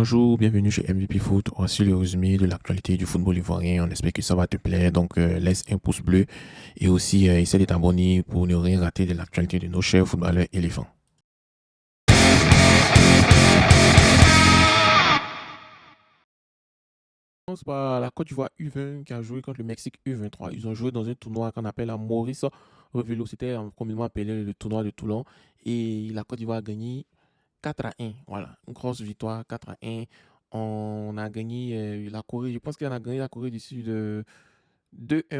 Bonjour, bienvenue chez MVP Foot. Voici le résumé de l'actualité du football ivoirien. On espère que ça va te plaire. Donc, laisse un pouce bleu et aussi essaie de t'abonner pour ne rien rater de l'actualité de nos chers footballeurs éléphants. On commence par la Côte d'Ivoire U20 qui a joué contre le Mexique U23. Ils ont joué dans un tournoi qu'on appelle la Maurice Revelo. C'était communément appelé le tournoi de Toulon. Et la Côte d'Ivoire a gagné 4-1. Voilà, une grosse victoire, 4-1. On a gagné la Corée. Je pense qu'on a gagné la Corée du Sud 2-1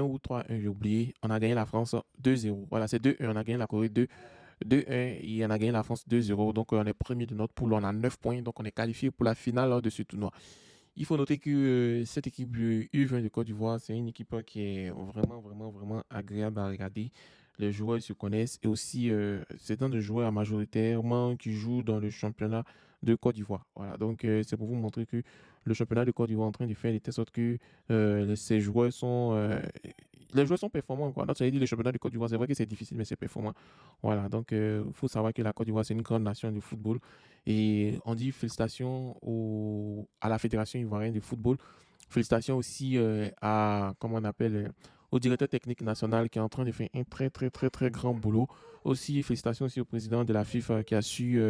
ou 3-1, j'ai oublié. On a gagné la France 2-0. Voilà, c'est 2-1. On a gagné la Corée 2-1 et on a gagné la France 2-0. Donc, on est premier de notre poule. On a 9 points. Donc, on est qualifié pour la finale de ce tournoi. Il faut noter que cette équipe U20 de Côte d'Ivoire, c'est une équipe qui est vraiment, vraiment, vraiment agréable à regarder. Les joueurs se connaissent et aussi, c'est un des joueurs majoritairement qui jouent dans le championnat de Côte d'Ivoire. Voilà, donc c'est pour vous montrer que le championnat de Côte d'Ivoire est en train de faire de telle sorte que ces joueurs sont, les joueurs sont performants, quoi. Donc, ça veut dire le championnat de Côte d'Ivoire, c'est vrai que c'est difficile, mais c'est performant. Voilà, donc il faut savoir que la Côte d'Ivoire, c'est une grande nation de football. Et on dit félicitations à la Fédération ivoirienne de football. Félicitations aussi comment on appelle, au directeur technique national qui est en train de faire un très, très, très, très grand boulot. Aussi, félicitations aussi au président de la FIFA qui a su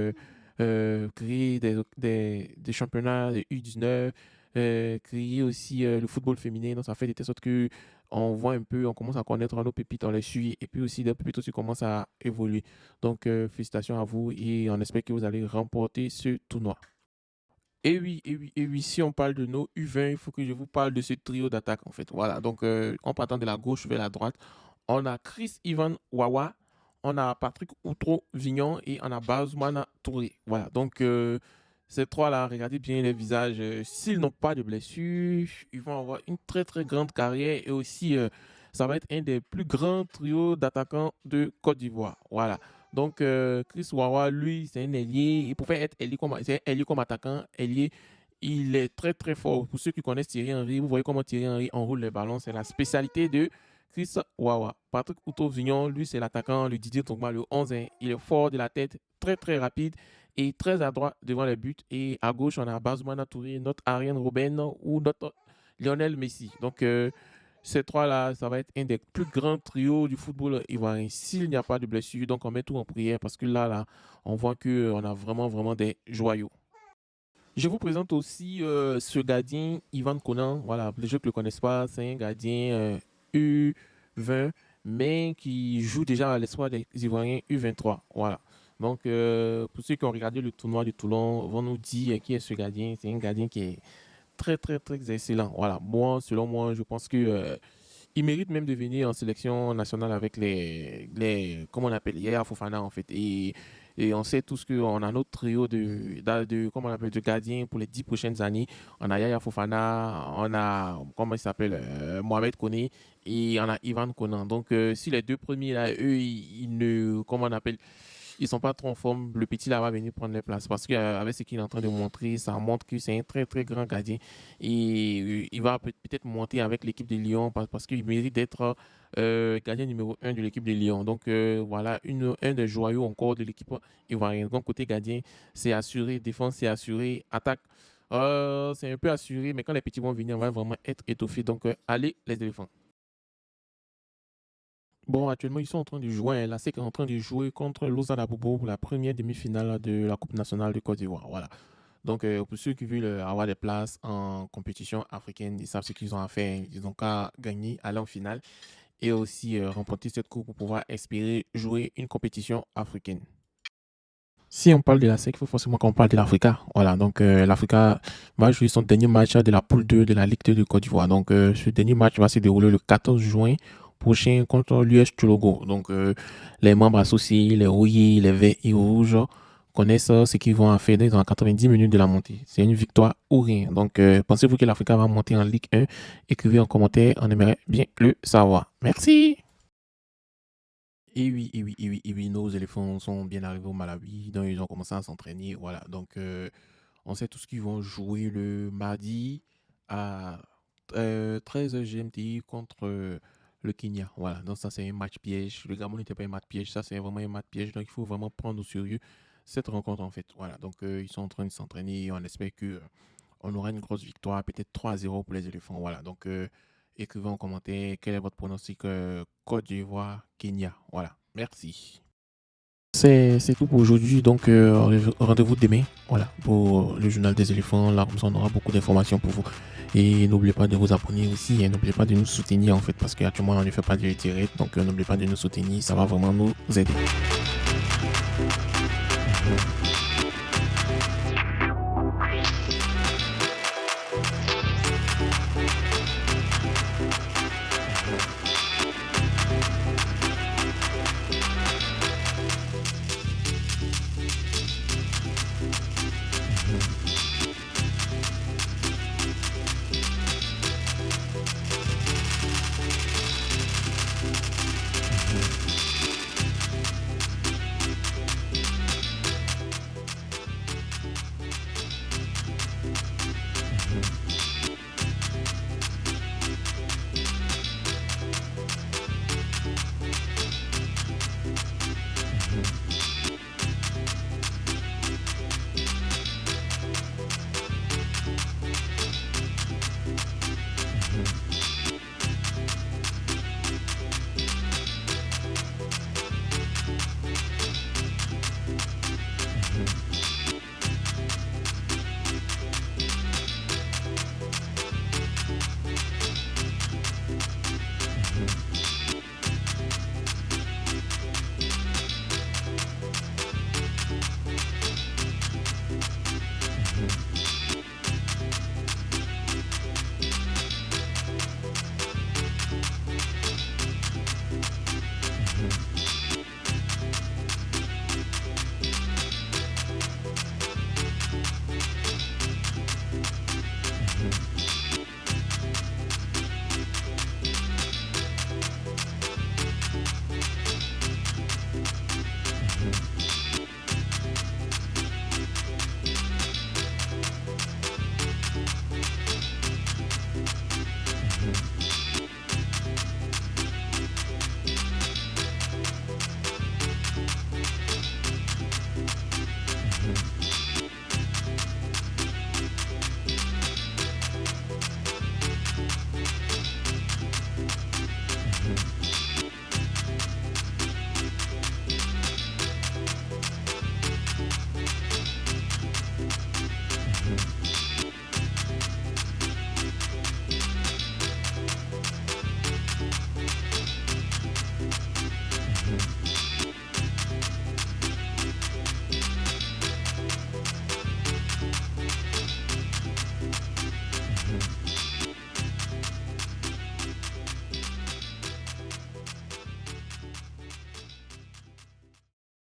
créer des championnats de U19, créer aussi le football féminin. Donc, ça fait de telle sorte que on voit un peu, on commence à connaître nos pépites, on les suit, et puis aussi, les pépites aussi commencent à évoluer. Donc, félicitations à vous et on espère que vous allez remporter ce tournoi. Et oui, et oui, et oui, si on parle de nos U20, il faut que je vous parle de ce trio d'attaque en fait. Voilà, donc en partant de la gauche vers la droite, on a Chris Ivan Wawa, on a Patrick Outro Vignon et on a Bazumana Touré. Voilà, donc ces trois-là, regardez bien les visages. S'ils n'ont pas de blessures, ils vont avoir une très très grande carrière et aussi ça va être un des plus grands trios d'attaquants de Côte d'Ivoire. Voilà. Donc, Chris Wawa, lui, c'est un ailier. Il pouvait être ailier c'est un ailier comme attaquant. Ailier, il est très, très fort. Pour ceux qui connaissent Thierry Henry, vous voyez comment Thierry Henry enroule les ballons. C'est la spécialité de Chris Wawa. Patrick Outo-Vignon, lui, c'est l'attaquant, le Didier Drogba, le 11. Il est fort de la tête, très, très rapide et très adroit devant les buts. Et à gauche, on a Bazumana Touré, notre Ariane Robben ou notre Lionel Messi. Donc, ces trois-là, ça va être un des plus grands trios du football ivoirien s'il n'y a pas de blessure. Donc, on met tout en prière parce que là, on voit qu'on a vraiment, vraiment des joyaux. Je vous présente aussi ce gardien, Ivan Konan. Voilà, les gens qui ne le connaissent pas, c'est un gardien U20, mais qui joue déjà à l'espoir des Ivoiriens U23. Voilà. Donc, pour ceux qui ont regardé le tournoi de Toulon, vont nous dire qui est ce gardien. C'est un gardien qui est très, très, très excellent. Voilà. Moi, selon moi, je pense que il mérite même de venir en sélection nationale avec comment on appelle, Yaya Fofana en fait. Et on sait tous qu'on a notre trio comment on appelle, de gardiens pour les 10 prochaines années. On a Yaya Fofana, on a, comment il s'appelle, Mohamed Kone et on a Ivan Konan. Donc, si les deux premiers là, eux, ils ne, comment on appelle, ils sont pas trop en forme, le petit là va venir prendre les places parce qu'avec ce qu'il est en train de montrer, ça montre que c'est un très très grand gardien et il va peut-être monter avec l'équipe de Lyon parce qu'il mérite d'être gardien numéro un de l'équipe de Lyon. Donc voilà, un des joyaux encore de l'équipe ivoirienne. Donc côté gardien, c'est assuré, défense c'est assuré, attaque c'est un peu assuré, mais quand les petits vont venir, on va vraiment être étoffé. Donc allez les éléphants. Bon, actuellement, ils sont en train de jouer. La SEC est en train de jouer contre Lausanne Abobo pour la première demi-finale de la Coupe nationale de Côte d'Ivoire. Voilà. Donc, pour ceux qui veulent avoir des places en compétition africaine, ils savent ce qu'ils ont à faire. Ils n'ont qu'à gagner, aller en finale et aussi remporter cette coupe pour pouvoir espérer jouer une compétition africaine. Si on parle de la SEC, il faut forcément qu'on parle de l'Africa. Voilà, donc l'Africa va jouer son dernier match de la poule 2 de la Ligue 2 de Côte d'Ivoire. Donc, ce dernier match va se dérouler le 14 juin prochain contre l'US Tulogo. Donc, les membres associés, les rouillés, les verts et rouges connaissent ce qu'ils vont en faire dans 90 minutes de la montée. C'est une victoire ou rien. Donc, pensez-vous que l'Africa va monter en Ligue 1? Écrivez en commentaire, on aimerait bien le savoir. Merci! Et oui, et oui, et oui, et oui, nos éléphants sont bien arrivés au Malawi, donc ils ont commencé à s'entraîner, voilà. Donc, on sait tous qu'ils vont jouer le mardi à 13h GMT contre le Kenya, voilà. Donc, ça, c'est un match piège. Le Gabon n'était pas un match piège, ça, c'est vraiment un match piège, donc il faut vraiment prendre au sérieux cette rencontre en fait. Voilà, donc ils sont en train de s'entraîner et on espère que on aura une grosse victoire, peut-être 3-0 pour les éléphants. Voilà, donc écrivez en commentaire quel est votre pronostic Côte d'Ivoire, Kenya. Voilà, merci. C'est tout pour aujourd'hui. Donc, rendez-vous demain. Voilà, pour le journal des éléphants. Là, comme ça, on aura beaucoup d'informations pour vous. Et n'oubliez pas de vous abonner aussi. Et n'oubliez pas de nous soutenir, en fait, parce qu'actuellement, on ne fait pas de direct. Donc, n'oubliez pas de nous soutenir. Ça va vraiment nous aider.